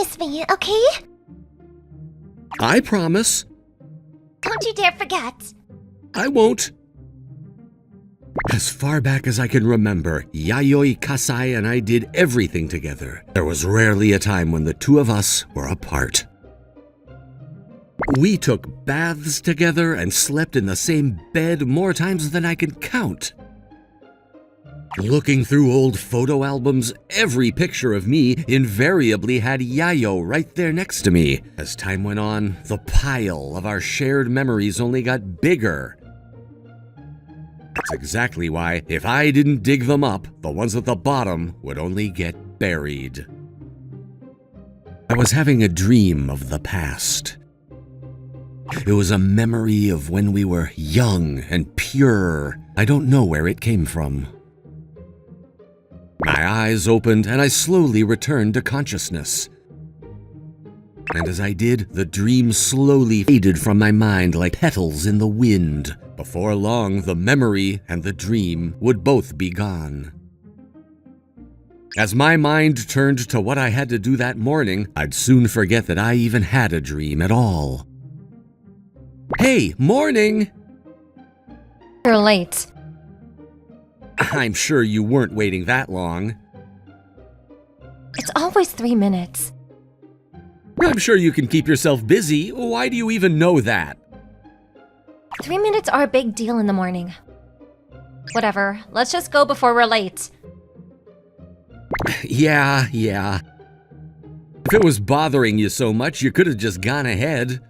Promise me, okay? I promise. Don't you dare forget. I won't. As far back as I can remember, Yayoi Kasai and I did everything together. There was rarely a time when the two of us were apart. We took baths together and slept in the same bed more times than I can count. Looking through old photo albums, every picture of me invariably had Yayo right there next to me. As time went on, the pile of our shared memories only got bigger. That's exactly why, if I didn't dig them up, the ones at the bottom would only get buried. I was having a dream of the past. It was a memory of when we were young and pure. I don't know where it came from. My eyes opened and I slowly returned to consciousness. And as I did, the dream slowly faded from my mind like petals in the wind. Before long, the memory and the dream would both be gone. As my mind turned to what I had to do that morning, I'd soon forget that I even had a dream at all. Hey, morning! You're late. I'm sure you weren't waiting that long. It's always 3 minutes. I'm sure you can keep yourself busy. Why do you even know that? 3 minutes are a big deal in the morning. Whatever, let's just go before we're late. Yeah. If it was bothering you so much, you could have just gone ahead.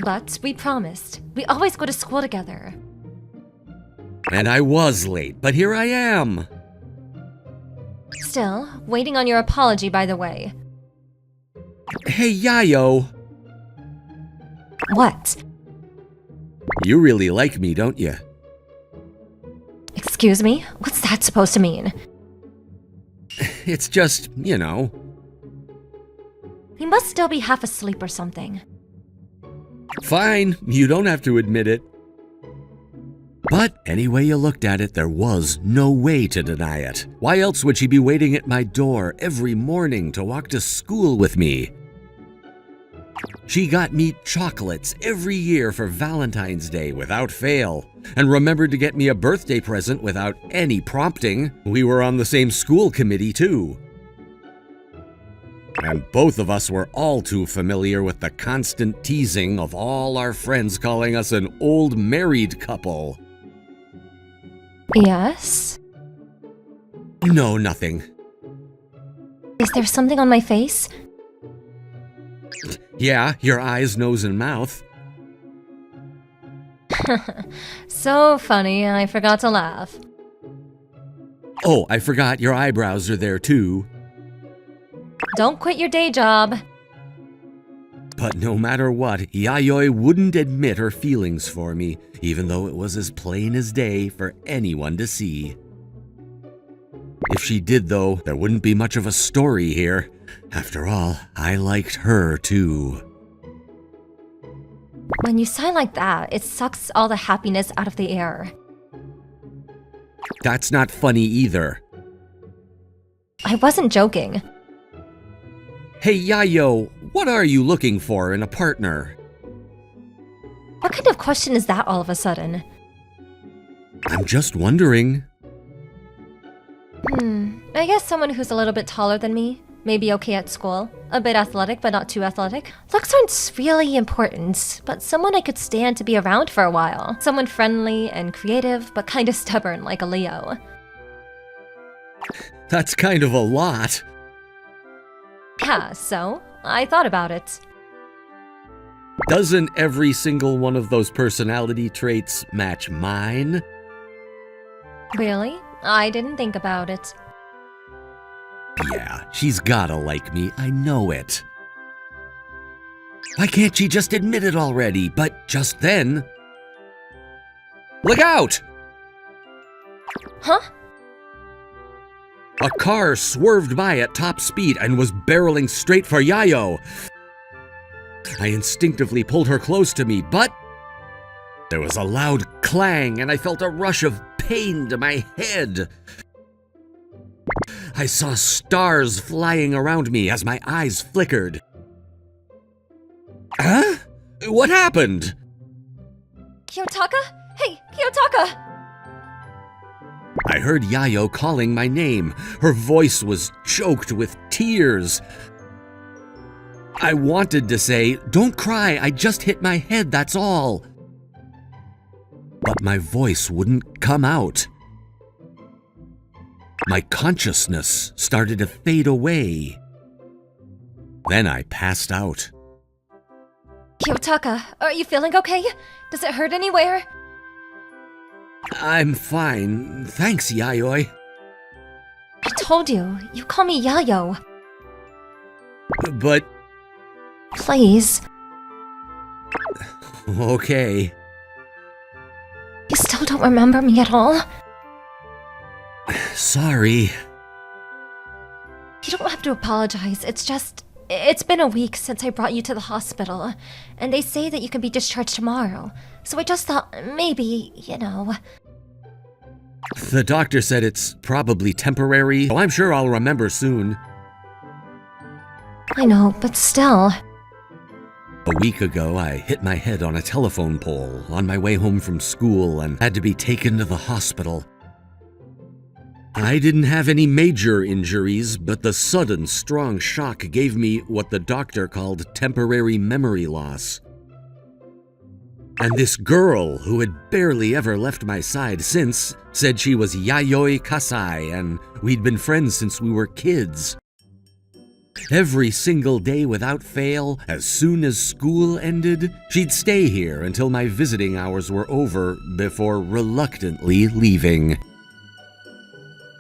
But we promised. We always go to school together. And I was late, but here I am. Still, waiting on your apology, by the way. Hey, Yayo. What? You really like me, don't you? Excuse me? What's that supposed to mean? It's just, you know. You must still be half asleep or something. Fine, you don't have to admit it. But any way you looked at it, there was no way to deny it. Why else would she be waiting at my door every morning to walk to school with me? She got me chocolates every year for Valentine's Day without fail, and remembered to get me a birthday present without any prompting. We were on the same school committee too. And both of us were all too familiar with the constant teasing of all our friends calling us an old married couple. Yes? No, nothing. Is there something on my face? Yeah, your eyes, nose, and mouth. So funny, I forgot to laugh. Oh, I forgot your eyebrows are there too. Don't quit your day job. But no matter what, Yayoi wouldn't admit her feelings for me, even though it was as plain as day for anyone to see. If she did, though, there wouldn't be much of a story here. After all, I liked her too. When you sigh like that, it sucks all the happiness out of the air. That's not funny either. I wasn't joking. Hey, Yayo, what are you looking for in a partner? What kind of question is that all of a sudden? I'm just wondering. I guess someone who's a little bit taller than me. Maybe okay at school. A bit athletic, but not too athletic. Looks aren't really important, but someone I could stand to be around for a while. Someone friendly and creative, but kinda stubborn like a Leo. That's kind of a lot. Yeah, so I thought about it. Doesn't every single one of those personality traits match mine? Really? I didn't think about it. Yeah, she's gotta like me, I know it. Why can't she just admit it already? But just then... Look out! Huh? A car swerved by at top speed and was barreling straight for Yayo. I instinctively pulled her close to me, but there was a loud clang and I felt a rush of pain to my head. I saw stars flying around me as my eyes flickered. Huh? What happened? Kiyotaka? Hey, Kiyotaka! I heard Yayo calling my name. Her voice was choked with tears. I wanted to say, "Don't cry, I just hit my head, that's all." But my voice wouldn't come out. My consciousness started to fade away. Then I passed out. Kiyotaka, are you feeling okay? Does it hurt anywhere? I'm fine, thanks, Yayoi. I told you, you call me Yayo. But, Please. okay. You still don't remember me at all? Sorry. You don't have to apologize, it's been a week since I brought you to the hospital, and they say that you can be discharged tomorrow, so I just thought maybe, The doctor said it's probably temporary, so I'm sure I'll remember soon. I know, but still. A week ago, I hit my head on a telephone pole on my way home from school and had to be taken to the hospital. I didn't have any major injuries, but the sudden, strong shock gave me what the doctor called temporary memory loss. And this girl, who had barely ever left my side since, said she was Yayoi Kasai and we'd been friends since we were kids. Every single day without fail, as soon as school ended, she'd stay here until my visiting hours were over before reluctantly leaving.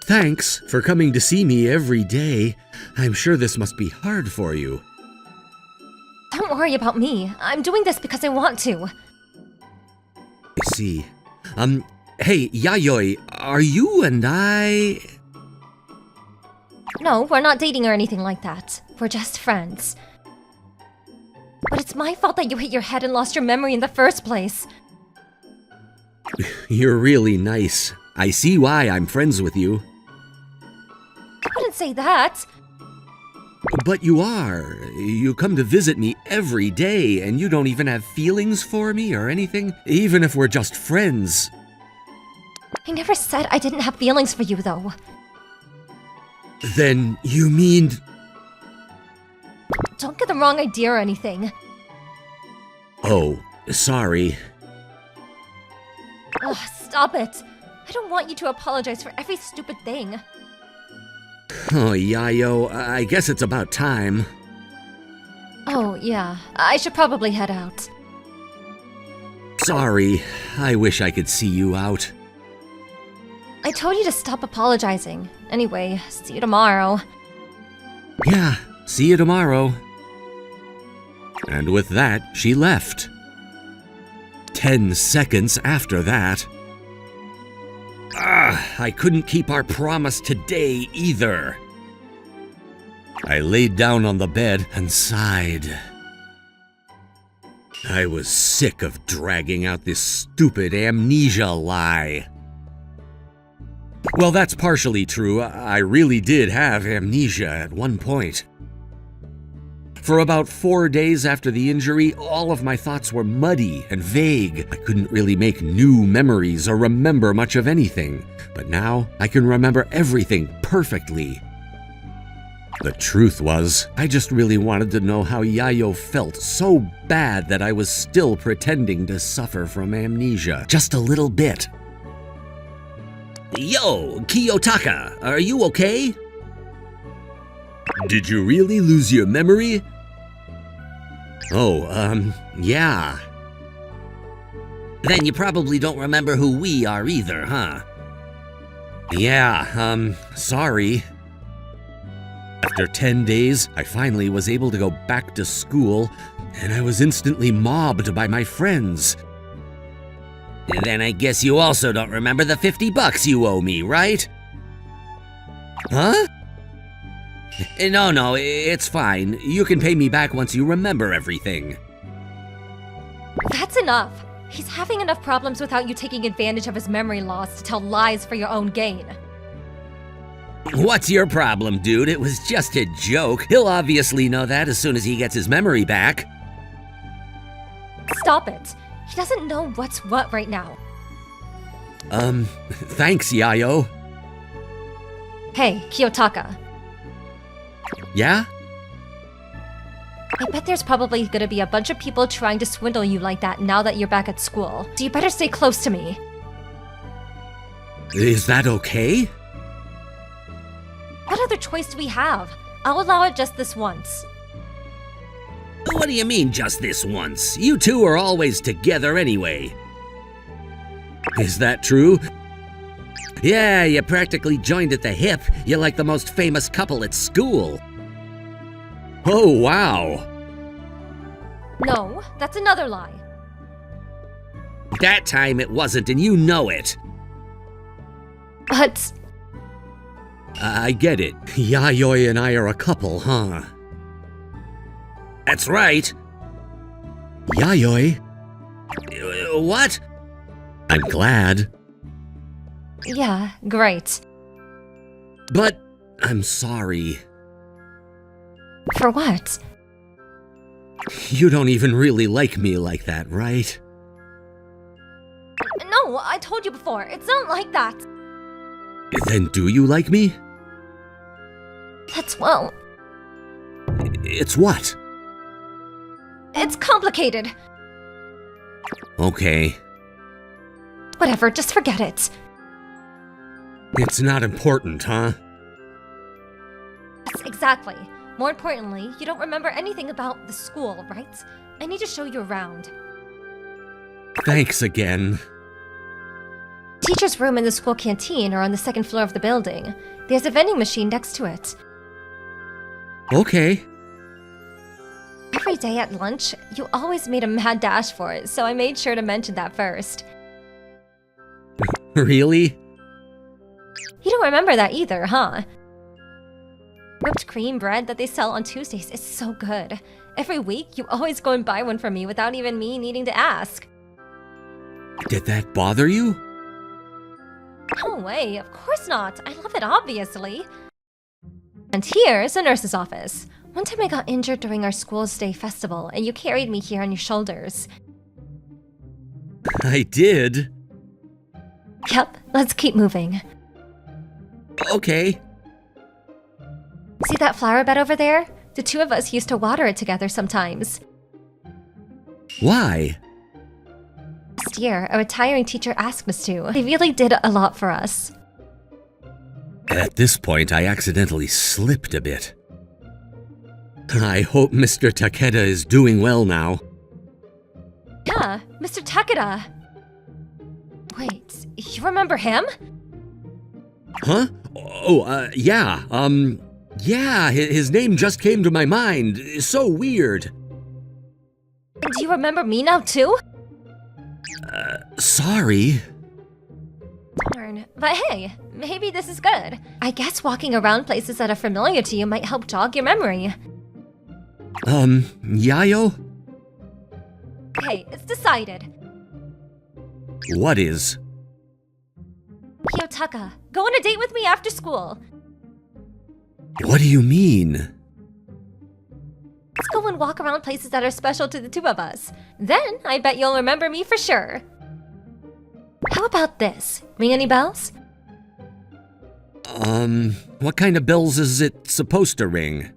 Thanks for coming to see me every day. I'm sure this must be hard for you. Don't worry about me. I'm doing this because I want to. I see. Hey, Yayoi, are you and I... No, we're not dating or anything like that. We're just friends. But it's my fault that you hit your head and lost your memory in the first place. You're really nice. I see why I'm friends with you. I wouldn't say that. But you are. You come to visit me every day, and you don't even have feelings for me or anything, even if we're just friends. I never said I didn't have feelings for you, though. Then you mean... Don't get the wrong idea or anything. Oh, sorry. Ugh, stop it. I don't want you to apologize for every stupid thing. Oh, Yayo, I guess it's about time. Oh, yeah. I should probably head out. Sorry. I wish I could see you out. I told you to stop apologizing. Anyway, see you tomorrow. Yeah, see you tomorrow. And with that, she left. 10 seconds after that... I couldn't keep our promise today either. I laid down on the bed and sighed. I was sick of dragging out this stupid amnesia lie. Well, that's partially true. I really did have amnesia at one point. For about 4 days after the injury, all of my thoughts were muddy and vague. I couldn't really make new memories or remember much of anything. But now, I can remember everything perfectly. The truth was, I just really wanted to know how Yayo felt so bad that I was still pretending to suffer from amnesia. Just a little bit. Yo, Kiyotaka, are you okay? Did you really lose your memory? Oh, yeah. Then you probably don't remember who we are either, huh? Yeah, sorry. After 10 days, I finally was able to go back to school, and I was instantly mobbed by my friends. And then I guess you also don't remember the $50 you owe me, right? Huh? No, it's fine. You can pay me back once you remember everything. That's enough. He's having enough problems without you taking advantage of his memory loss to tell lies for your own gain. What's your problem, dude? It was just a joke. He'll obviously know that as soon as he gets his memory back. Stop it. He doesn't know what's what right now. Thanks, Yayo. Hey, Kiyotaka. Yeah? I bet there's probably gonna be a bunch of people trying to swindle you like that now that you're back at school. So you better stay close to me. Is that okay? What other choice do we have? I'll allow it just this once. What do you mean, just this once? You two are always together anyway. Is that true? Yeah, you practically joined at the hip. You're like the most famous couple at school. Oh, wow. No, that's another lie. That time it wasn't, and you know it. But I get it. Yayoi and I are a couple, huh? That's right. Yayoi? What? I'm glad. yeah, great. But I'm sorry. For what? You don't even really like me like that, right? No, I told you before. It's not like that. Then do you like me? Well, It's what? it's complicated. Okay. Whatever, just forget it. It's not important, huh? Yes, exactly. More importantly, you don't remember anything about the school, right? I need to show you around. Thanks again. Teacher's room and the school canteen are on the second floor of the building. There's a vending machine next to it. Okay. Every day at lunch, you always made a mad dash for it, so I made sure to mention that first. Really? You don't remember that either, huh? Whipped cream bread that they sell on Tuesdays is so good. Every week, you always go and buy one for me without even me needing to ask. Did that bother you? No way, of course not. I love it, obviously. And here's a nurse's office. One time I got injured during our school's day festival, and you carried me here on your shoulders. I did. Yep, let's keep moving. Okay. See that flower bed over there? The two of us used to water it together sometimes. Why? Last year, a retiring teacher asked us to. They really did a lot for us. At this point, I accidentally slipped a bit. I hope Mr. Takeda is doing well now. Yeah, Mr. Takeda. Wait, you remember him? Huh? Oh, yeah, yeah, his name just came to my mind. So weird. And do you remember me now too? Sorry. Darn, but hey, maybe this is good. I guess walking around places that are familiar to you might help jog your memory. Yayo? Okay, it's decided. What is? Kiyotaka, go on a date with me after school. What do you mean? Let's go and walk around places that are special to the two of us. Then I bet you'll remember me for sure. How about this? Ring any bells? What kind of bells is it supposed to ring?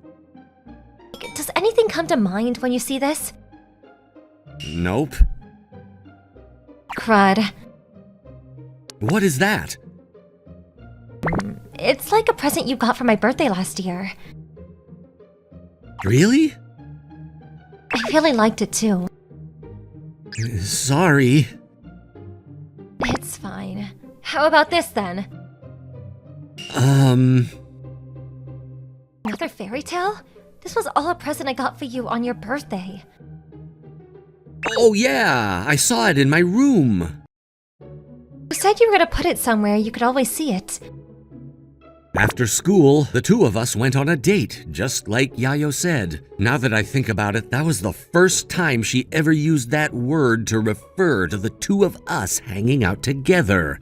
Does anything come to mind when you see this? Nope. Crud. What is that? It's like a present you got for my birthday last year. Really? I really liked it too. Sorry. It's fine. How about this then? Another fairy tale? This was all a present I got for you on your birthday. Oh yeah, I saw it in my room. You said you were gonna put it somewhere you could always see it. After school, the two of us went on a date, just like Yayo said. Now that I think about it, that was the first time she ever used that word to refer to the two of us hanging out together.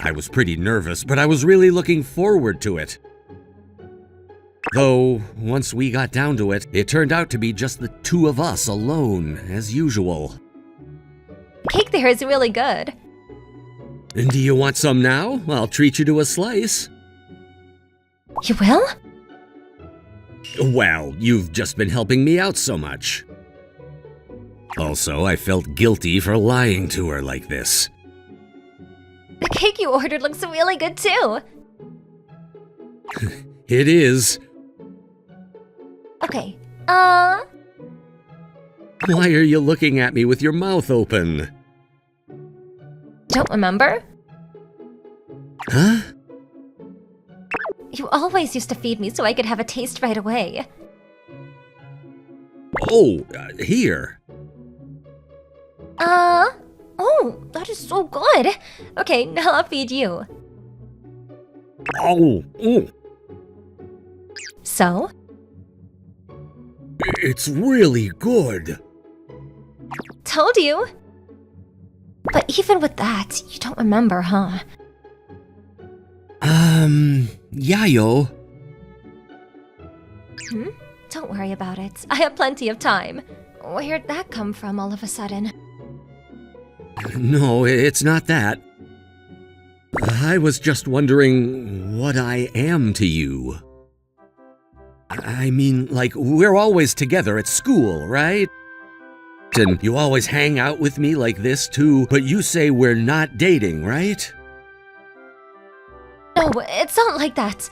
I was pretty nervous, but I was really looking forward to it. Though, once we got down to it, it turned out to be just the two of us alone, as usual. The cake there is really good. And do you want some now? I'll treat you to a slice. You will? Well, you've just been helping me out so much. Also, I felt guilty for lying to her like this. The cake you ordered looks really good too. It is. Okay, Why are you looking at me with your mouth open? don't remember? Huh? You always used to feed me so I could have a taste right away. Oh, here. Oh, that is so good. Okay, now I'll feed you. Oh, So? it's really good. Told you. But even with that, you don't remember, huh? Yayo. Don't worry about it. I have plenty of time. Where'd that come from all of a sudden? No, it's not that. I was just wondering what I am to you. I mean, like, we're always together at school, right? And you always hang out with me like this, too, but you say we're not dating, right? No, it's not like that.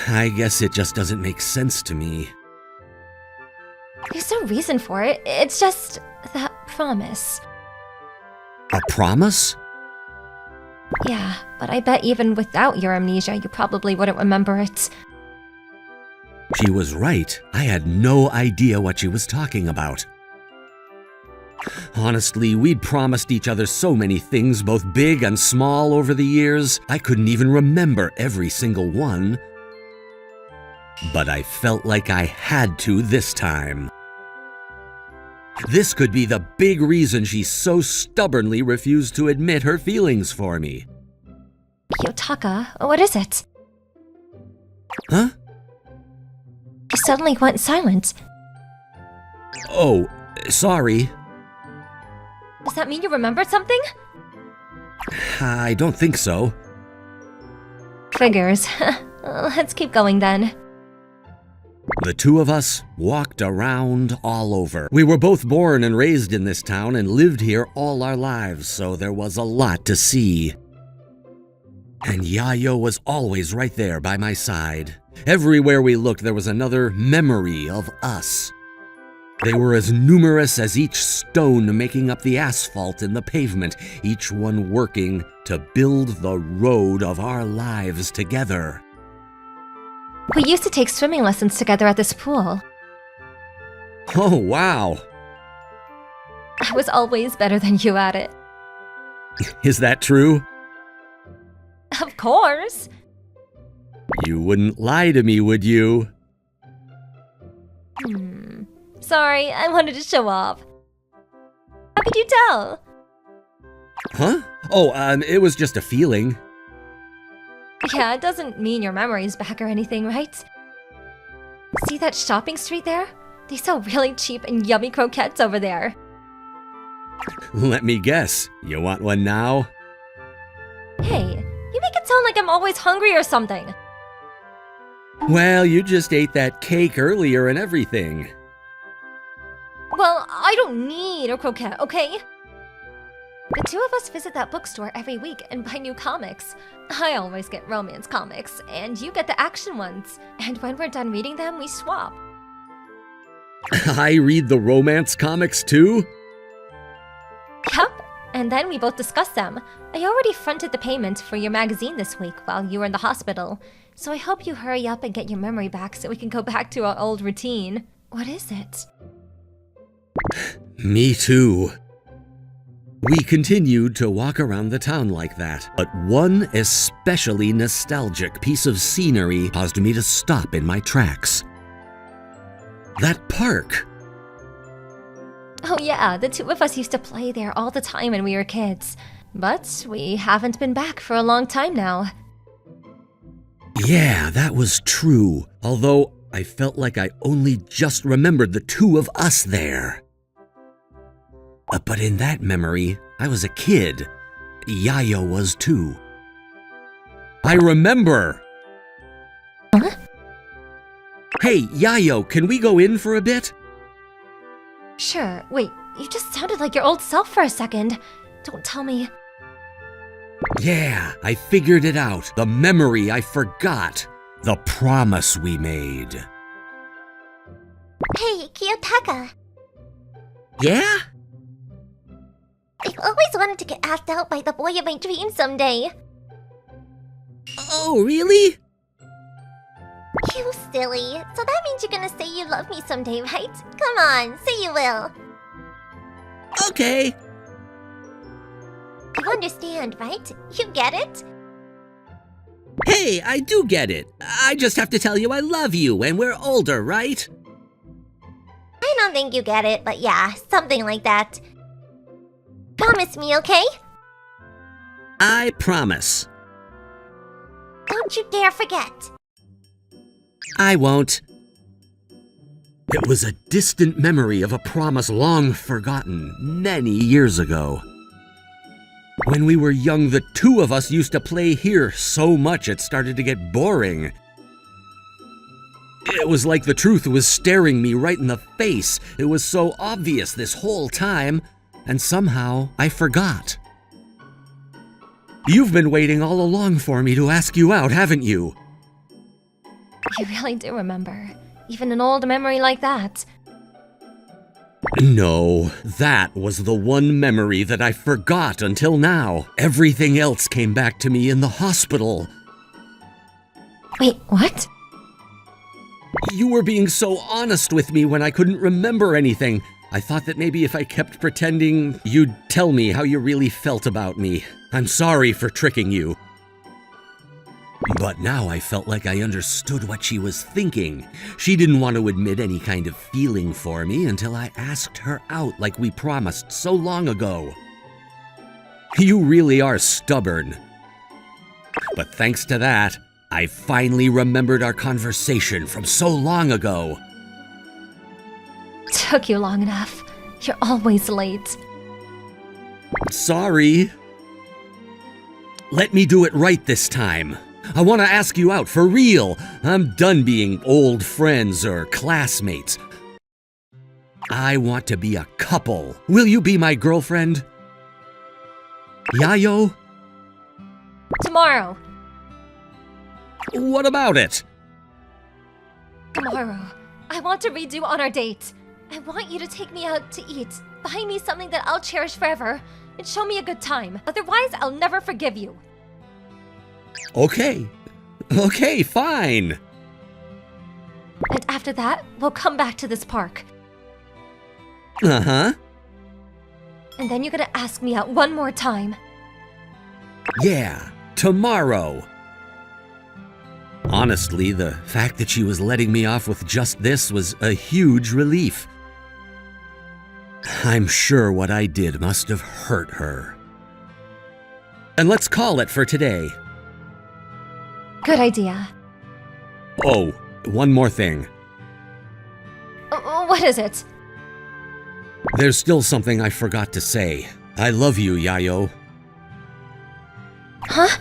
I guess it just doesn't make sense to me. There's no reason for it. It's just that promise. A promise? Yeah, but I bet even without your amnesia, you probably wouldn't remember it. She was right. I had no idea what she was talking about. Honestly, we'd promised each other so many things, both big and small, over the years. I couldn't even remember every single one. But I felt like I had to this time. This could be the big reason she so stubbornly refused to admit her feelings for me. Yotaka, what is it? Huh? You suddenly went silent. Oh, sorry. Does that mean you remembered something? I don't think so. Figures. Let's keep going then. The two of us walked around all over. We were both born and raised in this town and lived here all our lives, so there was a lot to see. And Yayo was always right there by my side. Everywhere we looked, there was another memory of us. They were as numerous as each stone making up the asphalt in the pavement, each one working to build the road of our lives together. We used to take swimming lessons together at this pool. Oh, wow. I was always better than you at it. Is that true? Of course. You wouldn't lie to me, would you? Sorry, I wanted to show off. How could you tell? Huh? Oh, it was just a feeling. Yeah, it doesn't mean your memory's back or anything, right? See that shopping street there? They sell really cheap and yummy croquettes over there. Let me guess. You want one now? Hey, you make it sound like I'm always hungry or something. Well, you just ate that cake earlier and everything. Well, I don't need a croquette, okay? The two of us visit that bookstore every week and buy new comics. I always get romance comics, and you get the action ones. And when we're done reading them, we swap. I read the romance comics too? Yep, and then we both discuss them. I already fronted the payment for your magazine this week while you were in the hospital, so I hope you hurry up and get your memory back so we can go back to our old routine. What is it? Me too. We continued to walk around the town like that, but one especially nostalgic piece of scenery caused me to stop in my tracks. That park. Oh yeah, the two of us used to play there all the time when we were kids. But we haven't been back for a long time now. Yeah, that was true. Although I felt like I only just remembered the two of us there. But in that memory, I was a kid. Yayo was too. I remember! Huh? Hey, Yayo, can we go in for a bit? Sure. Wait, you just sounded like your old self for a second. Don't tell me. Yeah, I figured it out. The memory I forgot. The promise we made. Hey, Kiyotaka. Yeah? I've always wanted to get asked out by the boy of my dreams someday. Oh, really? You silly. So that means you're gonna say you love me someday, right? Come on, say you will. Okay. You understand, right? You get it? Hey, I do get it. I just have to tell you I love you, and we're older, right? I don't think you get it, but yeah, something like that. Promise me, okay? I promise. Don't you dare forget. I won't. It was a distant memory of a promise long forgotten many years ago. When we were young, the two of us used to play here so much it started to get boring. It was like the truth was staring me right in the face. It was so obvious this whole time, and somehow I forgot. You've been waiting all along for me to ask you out, haven't you? You really do remember. Even an old memory like that. No, that was the one memory that I forgot until now. Everything else came back to me in the hospital. Wait, what? You were being so honest with me when I couldn't remember anything. I thought that maybe if I kept pretending, you'd tell me how you really felt about me. I'm sorry for tricking you. But now I felt like I understood what she was thinking. She didn't want to admit any kind of feeling for me until I asked her out like we promised so long ago. You really are stubborn. But thanks to that, I finally remembered our conversation from so long ago. Took you long enough. You're always late. Sorry. Let me do it right this time. I want to ask you out for real. I'm done being old friends or classmates. I want to be a couple. Will you be my girlfriend? Yayo? Tomorrow. What about it? Tomorrow. I want to redo on our date. I want you to take me out to eat. Buy me something that I'll cherish forever. And show me a good time. Otherwise, I'll never forgive you. Okay. Okay, fine. And after that, we'll come back to this park. Uh-huh. And then you're gonna ask me out one more time. Yeah, tomorrow. Honestly, the fact that she was letting me off with just this was a huge relief. I'm sure what I did must have hurt her. And let's call it for today. Good idea. Oh, one more thing. What is it? There's still something I forgot to say. I love you, Yayo. Huh?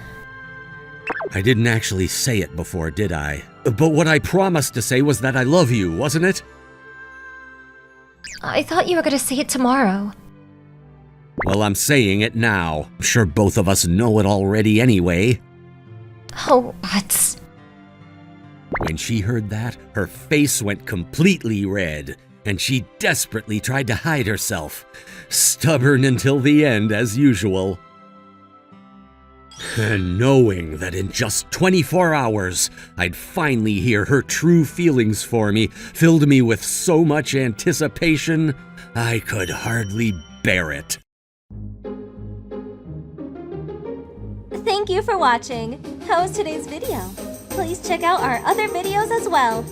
I didn't actually say it before, did I? But what I promised to say was that I love you, wasn't it? I thought you were gonna say it tomorrow. Well, I'm saying it now. I'm sure both of us know it already anyway. Oh, what? When she heard that, her face went completely red, and she desperately tried to hide herself. Stubborn until the end, as usual. And knowing that in just 24 hours, I'd finally hear her true feelings for me filled me with so much anticipation, I could hardly bear it. Thank you for watching. How was today's video? Please check out our other videos as well.